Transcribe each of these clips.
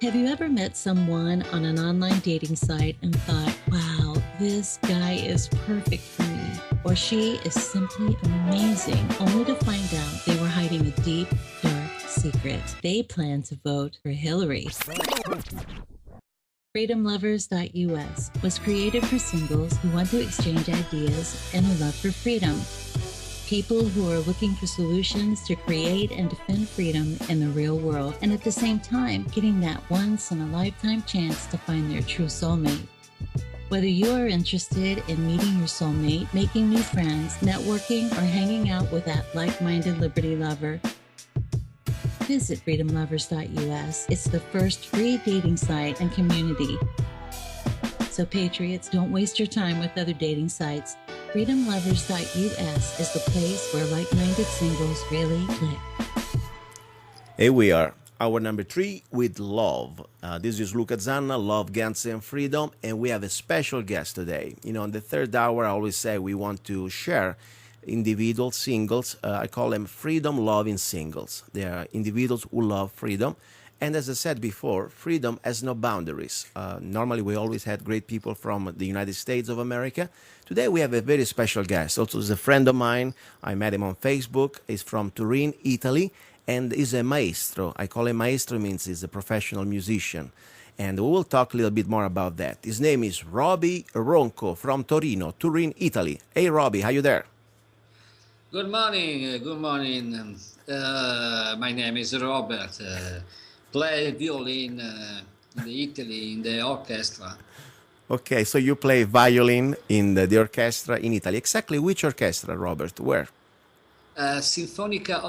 Have you ever met someone on an online dating site and thought, wow, this guy is perfect for me, or she is simply amazing, only to find out they were hiding a deep, dark secret? They plan to vote for Hillary. FreedomLovers.us was created for singles who want to exchange ideas and a love for freedom. People who are looking for solutions to create and defend freedom in the real world, and at the same time, getting that once-in-a-lifetime chance to find their true soulmate. Whether you are interested in meeting your soulmate, making new friends, networking, or hanging out with that like-minded liberty lover, visit freedomlovers.us. It's the first free dating site and community. So patriots, don't waste your time with other dating sites. freedomlovers.us is the place where like-minded singles really click. Here we are, our number 3 with love. This is Luca Zanna, Love, Guns, and Freedom, and we have a special guest today. You know, in the third hour, I always say we want to share individual singles. I call them freedom-loving singles. They are individuals who love freedom. And as I said before, freedom has no boundaries. Normally, we always had great people from the United States of America. Today, we have a very special guest. Also, is a friend of mine. I met him on Facebook. He's from Turin, Italy, and is a maestro. I call him maestro, means he's a professional musician. And we will talk a little bit more about that. His name is Roby Ronco from Torino, Turin, Italy. Hey, Roby, how you there? Good morning. Good morning. My name is Robert. Play violin in Italy in the orchestra. Okay, so you play violin in the orchestra in Italy. Exactly which orchestra, Robert? Where? Sinfonica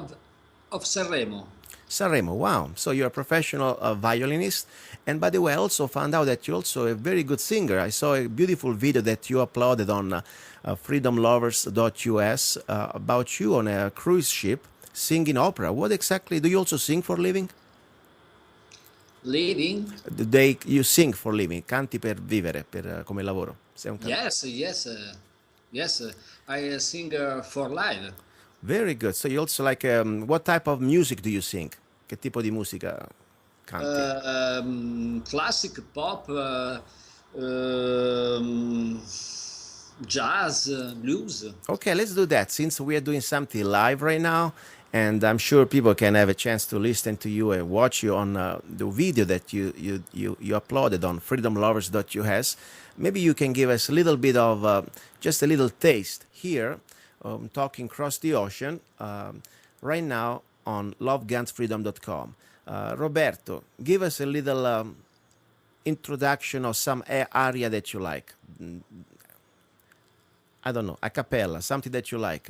of Sanremo. Sanremo, wow. So you're a professional violinist. And by the way, I also found out that you're also a very good singer. I saw a beautiful video that you uploaded on freedomlovers.us about you on a cruise ship singing opera. What exactly do you also sing for a living? Living? You sing for living, canti per vivere, come lavoro. Sei un Yes. I sing for live. Very good. So you also like, what type of music do you sing? Che tipo di musica canti? Classic, pop, jazz, blues. Okay, let's do that. Since we are doing something live right now, and I'm sure people can have a chance to listen to you and watch you on the video that you uploaded on freedomlovers.us. Maybe you can give us a little bit of just a little taste here, talking across the ocean right now on lovegunsfreedom.com. Roberto, give us a little introduction of some area that you like. I don't know, a cappella, something that you like.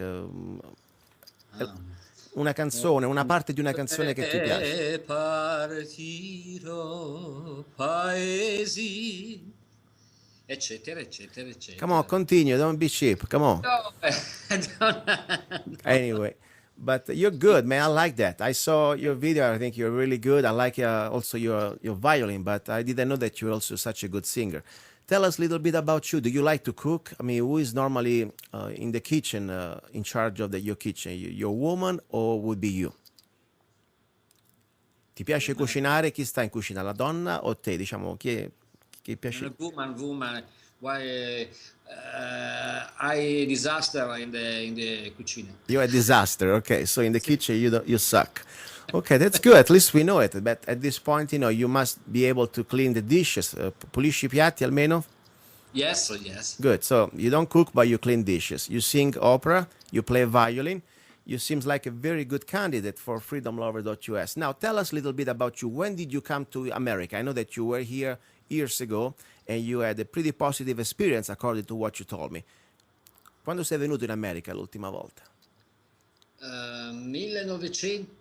Una canzone, una parte di una canzone che ti piace. Partirò paesi, eccetera. Come on, continue, don't be cheap, come on. No, Anyway, but you're good, man, I like that. I saw your video, I think you're really good. I like also your violin, but I didn't know that you're also such a good singer. Tell us a little bit about you. Do you like to cook? I mean, who is normally in the kitchen, in charge of your kitchen? Your woman or would be you? Ti piace cucinare? Chi sta in cucina? La donna o te? Diciamo, chi piace? Woman. Why I disaster in the cucina. You're a disaster. Okay, so in the kitchen you suck. Okay, that's good. At least we know it. But at this point, you must be able to clean the dishes. Pulisci i piatti almeno? Yes. Good. So you don't cook, but you clean dishes. You sing opera. You play violin. You seems like a very good candidate for freedomlover.us. Now, tell us a little bit about you. When did you come to America? I know that you were here years ago, and you had a pretty positive experience, according to what you told me. Quando sei venuto in America l'ultima volta? 2010.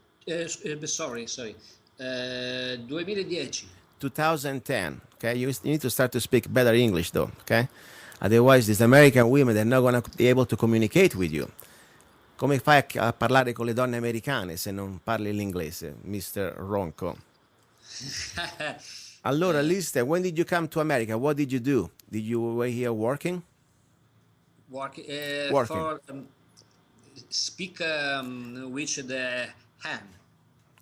2010. Okay, you need to start to speak better English, though. Okay, otherwise these American women, they're not going to be able to communicate with you. Come fai a parlare con le donne americane se non parli l'inglese, Mr. Ronco? Allora, listen, when did you come to America? What did you do? Did you were here working? Working. Working. For speak with the hand.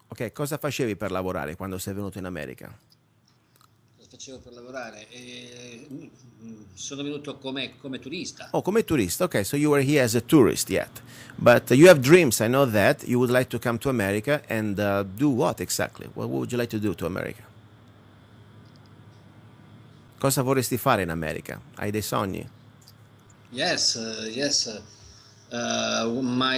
Ok, cosa facevi per lavorare quando sei venuto in America? facevo per lavorare. Sono venuto come turista. Oh, come turista. Okay, so you were here as a tourist yet. But you have dreams, I know that. You would like to come to America and do what exactly? What would you like to do to America? Cosa vorresti fare in America? Hai dei sogni? Yes, yes. Una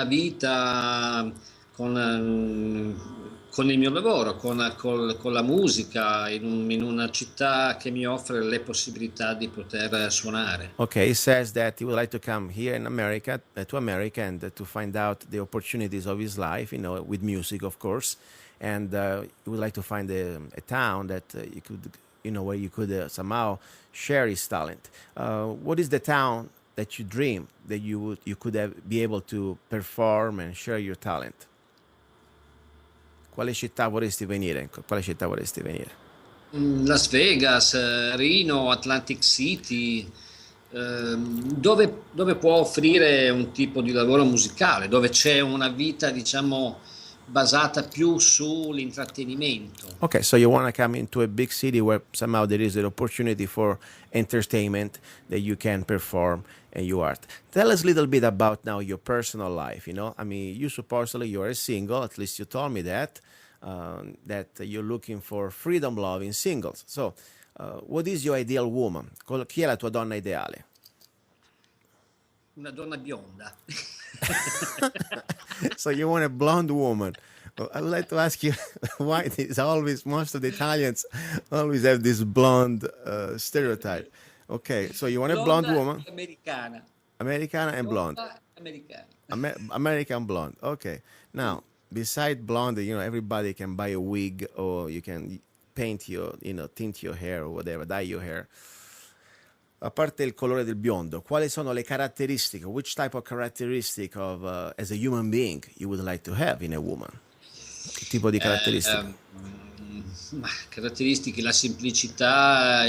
vita con il mio lavoro, con la musica, in una città che mi offre le possibilità di poter suonare. Okay, he says that he would like to come here in America, to America, and to find out the opportunities of his life, with music, of course. And he would like to find a town that you could, where you could somehow share his talent. What is the town that you dream that you could be able to perform and share your talent? Quale città vorresti venire? Quale città vorresti venire? Las Vegas, Reno, Atlantic City, dove può offrire un tipo di lavoro musicale, dove c'è una vita, diciamo, basata più sull'intrattenimento. Okay, so you want to come into a big city where somehow there is an opportunity for entertainment that you can perform and you art. Tell us a little bit about now your personal life. I mean, you supposedly you're a single. At least you told me that you're looking for freedom loving singles. So, what is your ideal woman? Chi è la tua donna ideale? Una donna bionda. So you want a blonde woman. Well, I would like to ask you why it's always most of the Italians always have this blonde stereotype. Okay, so you want a blonde woman, Americana. Americana and blonde. Bionda americana. American blonde. Okay. Now, beside blonde, everybody can buy a wig or you can paint tint your hair or whatever, dye your hair. A parte il colore del biondo, quali sono le caratteristiche? Which type of characteristic of as a human being you would like to have in a woman? Che tipo di caratteristiche? Caratteristiche, la semplicità,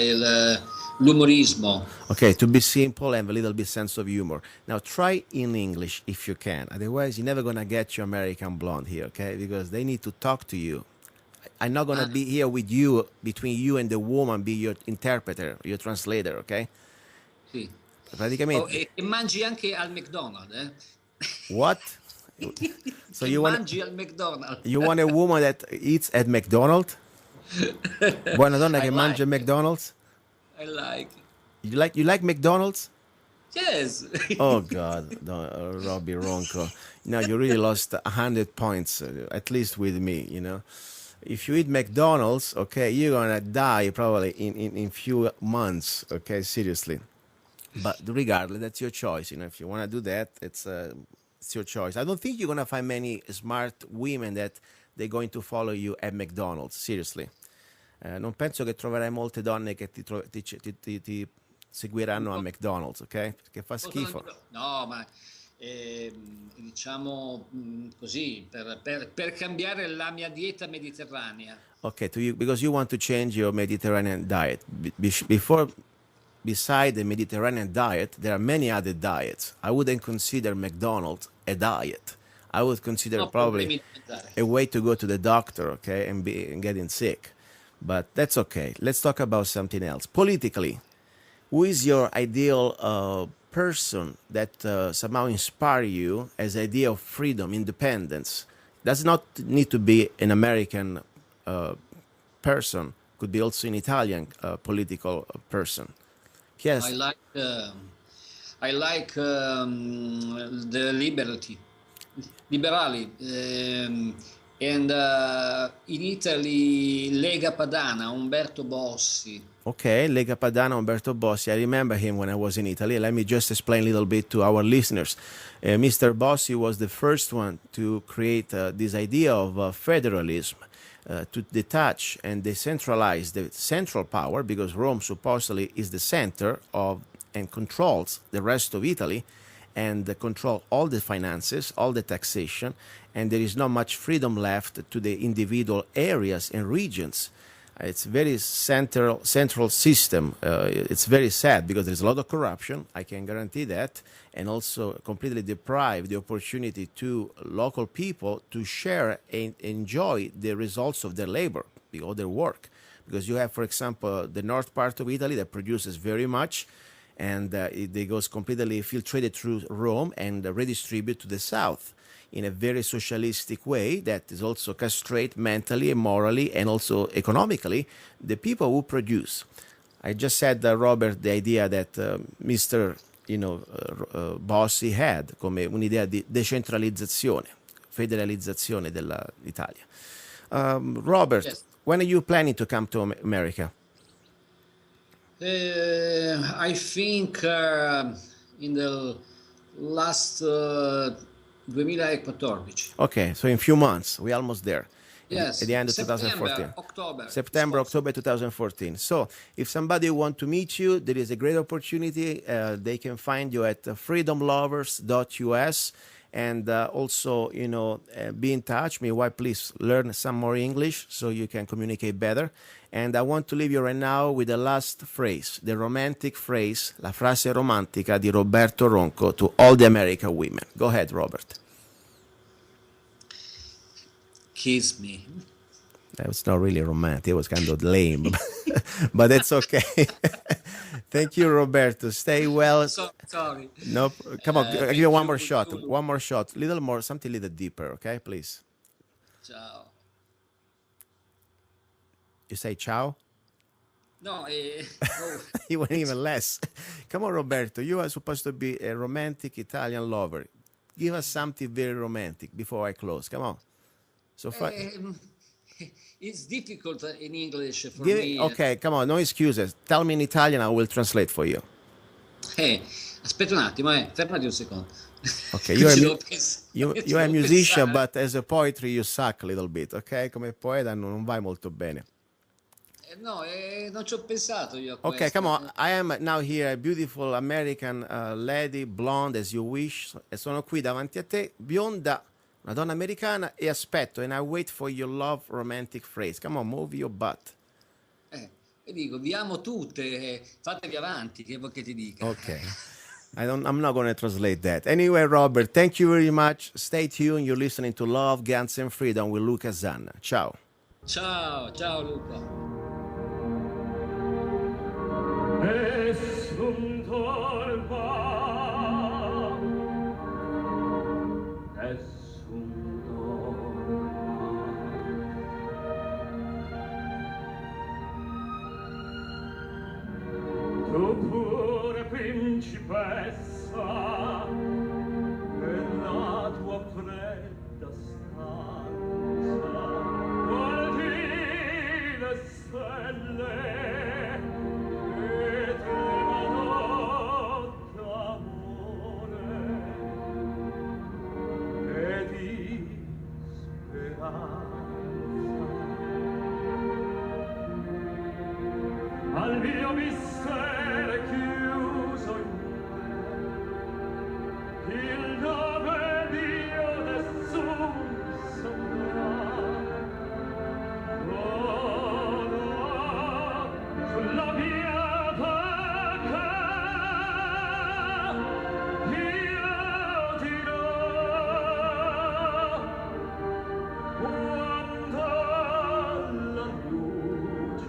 l'umorismo. Okay, to be simple and a little bit sense of humor. Now try in English if you can. Otherwise, you're never gonna get your American blonde here, okay? Because they need to talk to you. I'm not gonna be here with you, between you and the woman, be your interpreter, your translator, okay? Sì. Praticamente. E mangi anche al McDonald's, What? So you want mangi al McDonald's. you want a woman that eats at McDonald's? Vuoi una donna che mangia a McDonald's? I like. You like McDonald's? Yes. Oh God, no, Robbie Ronco. No, you really lost 100 points, at least with me. If you eat McDonald's, okay, you're gonna die probably in few months. Okay, seriously. But regardless, that's your choice. If you want to do that, it's your choice. I don't think you're gonna find many smart women that they're going to follow you at McDonald's. Seriously, non penso che troverai molte donne che ti seguiranno a McDonald's, ok? Perché fa schifo. No, ma diciamo così, per cambiare la mia dieta mediterranea. Okay, because you want to change your Mediterranean diet. Beside the Mediterranean diet, there are many other diets. I wouldn't consider McDonald's a diet. I would consider probably a way to go to the doctor, okay, and getting sick. But that's okay. Let's talk about something else. Politically, who is your ideal person that somehow inspire you as idea of freedom, independence? Does not need to be an American person. Could be also an Italian political person. Yes. I like the liberali, and in Italy Lega Padana, Umberto Bossi. Okay, Lega Padana, Umberto Bossi. I remember him when I was in Italy. Let me just explain a little bit to our listeners. Mr. Bossi was the first one to create this idea of federalism, to detach and decentralize the central power, because Rome supposedly is the center of and controls the rest of Italy, and control all the finances, all the taxation, and there is not much freedom left to the individual areas and regions. It's very central system. It's very sad because there's a lot of corruption, I can guarantee that, and also completely deprive the opportunity to local people to share and enjoy the results of their labor or their work. because you have, for example, the north part of Italy that produces very much, and it goes completely filtrated through Rome and redistributed to the south in a very socialistic way that is also castrate mentally and morally and also economically the people who produce. I just said, Robert, the idea that Mr. Bossi had come un'idea di decentralizzazione, federalizzazione dell'Italia. Robert, yes. When are you planning to come to America? I think in the last 2014. Okay, so in a few months, we're almost there. Yes, at the end of September, 2014. October. September, October 2014. So if somebody wants to meet you, there is a great opportunity. They can find you at freedomlovers.us, and also, be in touch. Meanwhile, please learn some more English so you can communicate better. And I want to leave you right now with the last phrase, the romantic phrase, la frase romantica di Roberto Ronco to all the American women. Go ahead, Robert. Kiss me. That was not really romantic. It was kind of lame, but it's okay. Thank you, Roberto. Stay well. Sorry. No, come on. I'll give you one more shot. One more shot. Little more, something a little deeper, okay, please. Ciao. You say ciao? No, You went even less. Come on, Roberto. You are supposed to be a romantic Italian lover. Give us something very romantic before I close. Come on. So far. It's difficult in English for me. Okay, come on, no excuses. Tell me in Italian, I will translate for you. Aspetta un attimo, fermati un secondo. Okay, you're a musician, but as a poetry you suck a little bit, ok? Come poeta non vai molto bene. No, non ci ho pensato io a questo. Okay, come on. I am now here, a beautiful American lady, blonde as you wish, e sono qui davanti a te, bionda, una donna americana, e aspetto, and I wait for your love romantic phrase. Come on, move your butt. E dico, vi amo tutte, fatevi avanti, che vuoi che ti dica? Okay. I'm not going to translate that. Anyway, Robert, thank you very much. Stay tuned. You're listening to Love, Guns and Freedom with Luca Zanna. Ciao. Ciao, ciao Luca. Tu pure principessa, nella tua fredda stanza, guardi le stelle e tremano d'amore e di speranza. Al mio mistero chiuso in me, il nome mio nessun saprà. Oh, no, sulla mia bocca io dirò quando la luce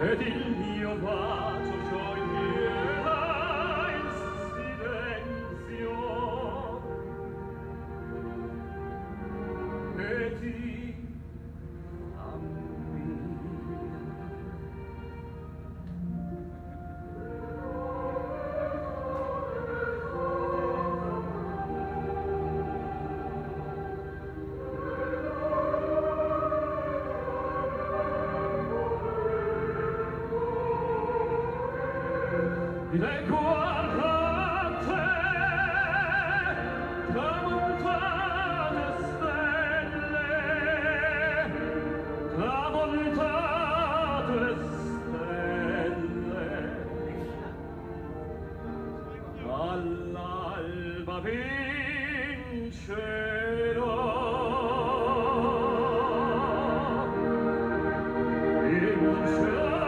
ed il mio bacio scioglierà il silenzio e ti ammi. Le guardate tramontate stelle, tramontate stelle, all'alba vincerò, vincerò.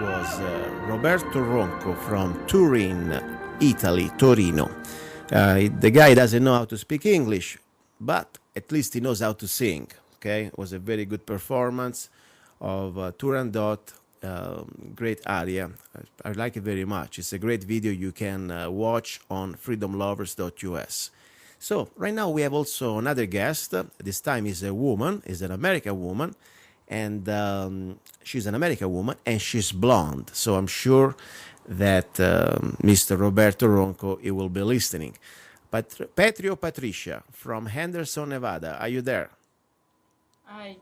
was Roberto Ronco from Turin, Italy, Torino. The guy doesn't know how to speak English, but at least he knows how to sing. Okay, it was a very good performance of Turandot. Great aria. I like it very much. It's a great video you can watch on freedomlovers.us. So right now we have also another guest. This time is a woman, is an American woman, and she's an American woman and she's blonde. So I'm sure that Mr. Roberto Ronco, he will be listening. Petrio Patricia from Henderson, Nevada. Are you there?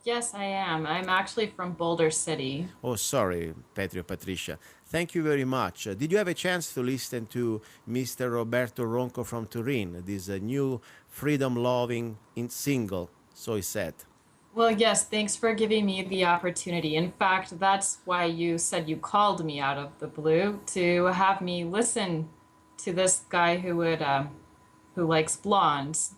Yes, I am. I'm actually from Boulder City. Oh, sorry, Petrio Patricia. Thank you very much. Did you have a chance to listen to Mr. Roberto Ronco from Turin, this new freedom-loving single, so he said? Well, yes, thanks for giving me the opportunity. In fact, that's why you said you called me out of the blue, to have me listen to this guy who likes blondes.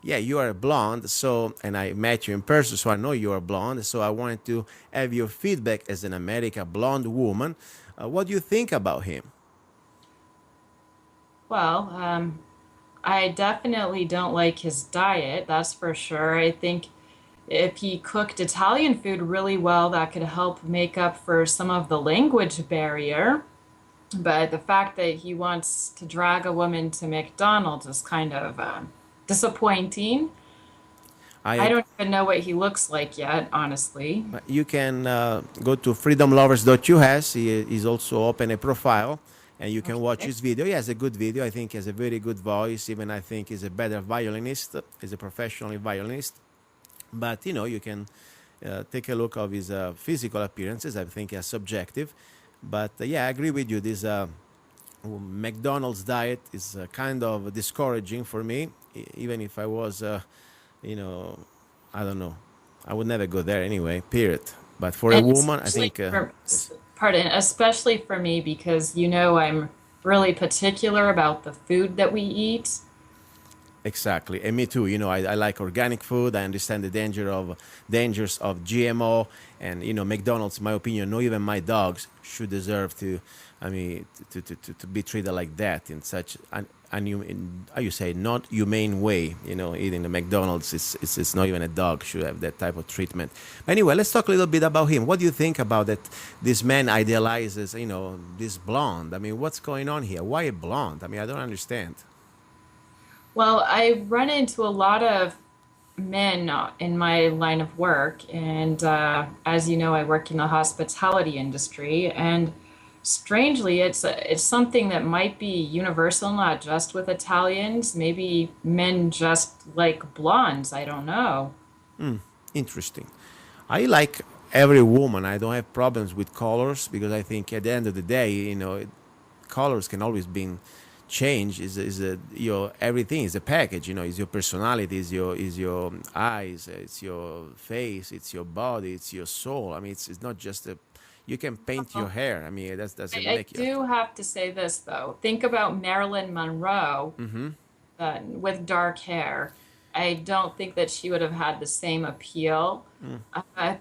Yeah, you are blonde, so, and I met you in person, so I know you are blonde, so I wanted to have your feedback as an American blonde woman. What do you think about him? Well, I definitely don't like his diet, that's for sure. I think if he cooked Italian food really well, that could help make up for some of the language barrier. But the fact that he wants to drag a woman to McDonald's is kind of disappointing. I don't even know what he looks like yet, honestly. You can go to freedomlovers.us. He's also open a profile, and you can watch his video. He has a good video. I think he has a very good voice. Even I think he's a better violinist. He's a professional violinist. But, you know, you can take a look of his physical appearances. I think it's subjective. But, yeah, I agree with you. This McDonald's diet is kind of discouraging for me. Even if I was, you know, I don't know. I would never go there anyway, period. But for a woman, I think... especially for me, because, you know, I'm really particular about the food that we eat. Exactly, and me too. You know, I like organic food. I understand the dangers of GMO, and you know, McDonald's, in my opinion, not even my dogs should deserve to. I mean, to be treated like that in such how you say, not humane way. You know, eating the McDonald's it's not even a dog should have that type of treatment. But anyway, let's talk a little bit about him. What do you think about that? This man idealizes, you know, this blonde. I mean, what's going on here? Why a blonde? I mean, I don't understand. Well, I run into a lot of men in my line of work, and as you know, I work in the hospitality industry, and strangely, it's something that might be universal, not just with Italians. Maybe men just like blondes. I don't know. Interesting. I like every woman. I don't have problems with colors because I think at the end of the day, you know, colors can always be change. Your everything is a package. You know, is your personality, is your eyes, it's your face, it's your body, it's your soul. I mean, it's not just a. You can paint your hair. I mean, that doesn't make you. I do have to say this though. Think about Marilyn Monroe with dark hair. I don't think that she would have had the same appeal.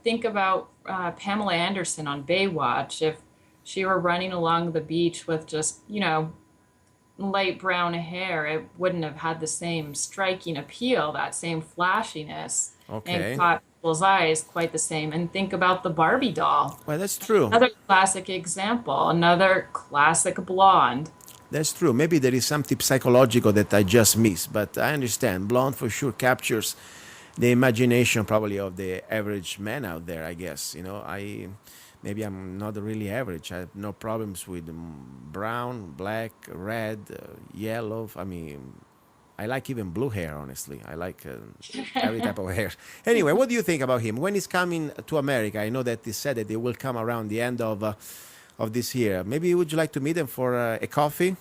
Think about Pamela Anderson on Baywatch. If she were running along the beach with just, you know, light brown hair, it wouldn't have had the same striking appeal, that same flashiness, and caught people's eyes quite the same. And think about the Barbie doll. Well, that's true. Another classic example, another classic blonde. That's true. Maybe there is something psychological that I just missed, but I understand. Blonde for sure captures the imagination probably of the average man out there, I guess. You know, maybe I'm not really average. I have no problems with brown, black, red, yellow. I mean, I like even blue hair, honestly. I like every type of hair. Anyway, what do you think about him? When he's coming to America, I know that he said that he will come around the end of this year. Maybe would you like to meet him for a coffee?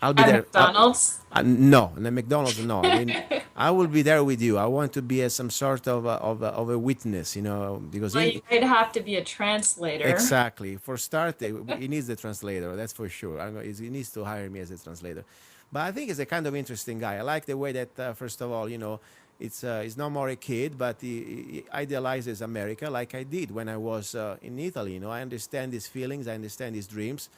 I'll be there. McDonald's? No, the McDonald's, no. I mean, I will be there with you. I want to be some sort of a witness, you know, because I'd have to be a translator. Exactly. For start, he needs the translator. That's for sure. He needs to hire me as a translator. But I think he's a kind of interesting guy. I like the way that, first of all, you know, He's no more a kid, but he idealizes America like I did when I was in Italy. You know, I understand his feelings, I understand his dreams.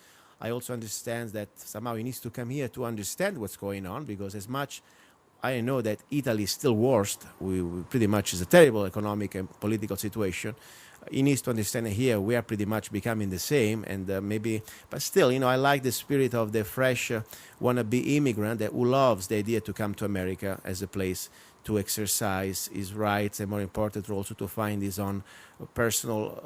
I also understand that somehow he needs to come here to understand what's going on, because as much I know that Italy is still worst, we pretty much is a terrible economic and political situation. He needs to understand that here we are pretty much becoming the same, and maybe, but still, you know, I like the spirit of the fresh wannabe immigrant who loves the idea to come to America as a place to exercise his rights, and more important, also to find his own personal,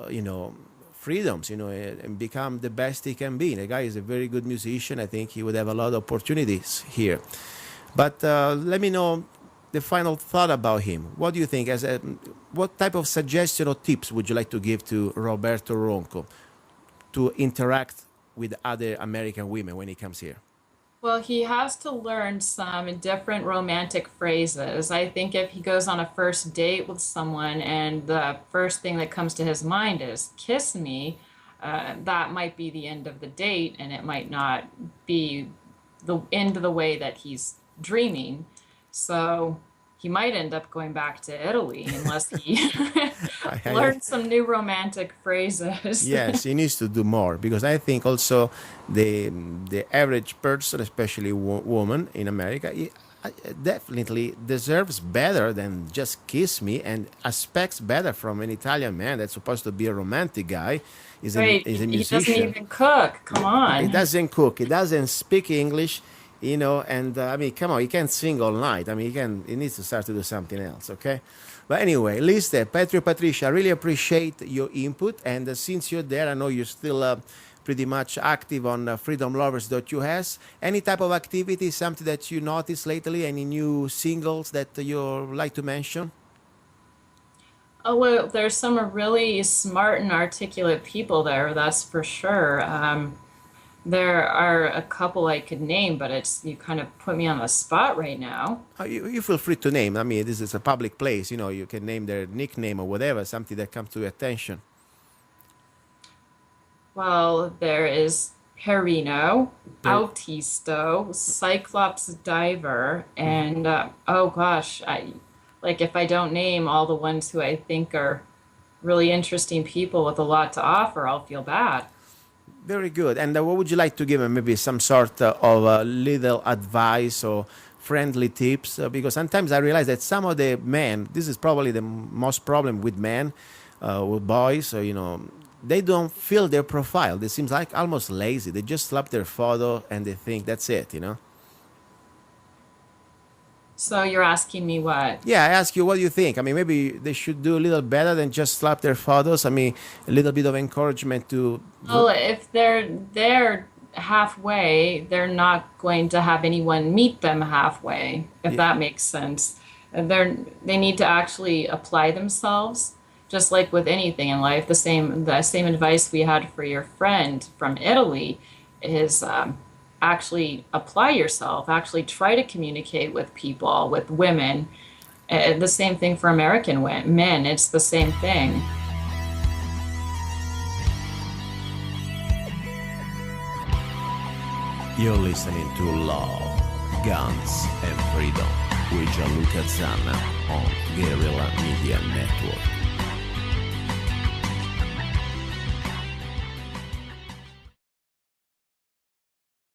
freedoms, and become the best he can be. The guy is a very good musician. I think he would have a lot of opportunities here. But let me know the final thought about him. What do you think? What type of suggestion or tips would you like to give to Roberto Ronco to interact with other American women when he comes here? Well, he has to learn some different romantic phrases. I think if he goes on a first date with someone and the first thing that comes to his mind is kiss me, that might be the end of the date, and it might not be the end of the way that he's dreaming. So he might end up going back to Italy unless he learns some new romantic phrases. Yes, he needs to do more, because I think also the average person, especially woman in America, definitely deserves better than just kiss me, and expects better from an Italian man that's supposed to be a romantic guy. He's Right. a He musician. doesn't even cook. Come on. He doesn't cook. He doesn't speak English. And I mean, come on, he can't sing all night. I mean, he needs to start to do something else, okay? But anyway, Liste, Patricia, I really appreciate your input. And since you're there, I know you're still pretty much active on freedomlovers.us. Any type of activity, something that you noticed lately, any new singles that you like to mention? Oh, well, there's some really smart and articulate people there, that's for sure. There are a couple I could name, but you kind of put me on the spot right now. You feel free to name. I mean, this is a public place. You can name their nickname or whatever, something that comes to your attention. Well, there is Perino, Autisto, Cyclops Diver, and oh gosh, if I don't name all the ones who I think are really interesting people with a lot to offer, I'll feel bad. Very good. And what would you like to give him? Maybe some sort of little advice or friendly tips? Because sometimes I realize that some of the men, this is probably the most problem with men, with boys, they don't fill their profile. They seem like almost lazy. They just slap their photo and they think that's it, So you're asking me what? Yeah, I ask you, what do you think? I mean, maybe they should do a little better than just slap their photos. I mean, a little bit of encouragement to... Well, if they're halfway, they're not going to have anyone meet them halfway, if that makes sense. They need to actually apply themselves, just like with anything in life. The same advice we had for your friend from Italy is actually apply yourself, actually try to communicate with people, with women. The same thing for American men, it's the same thing. You're listening to Love, Guns and Freedom with Luca Zanna on Guerrilla Media Network.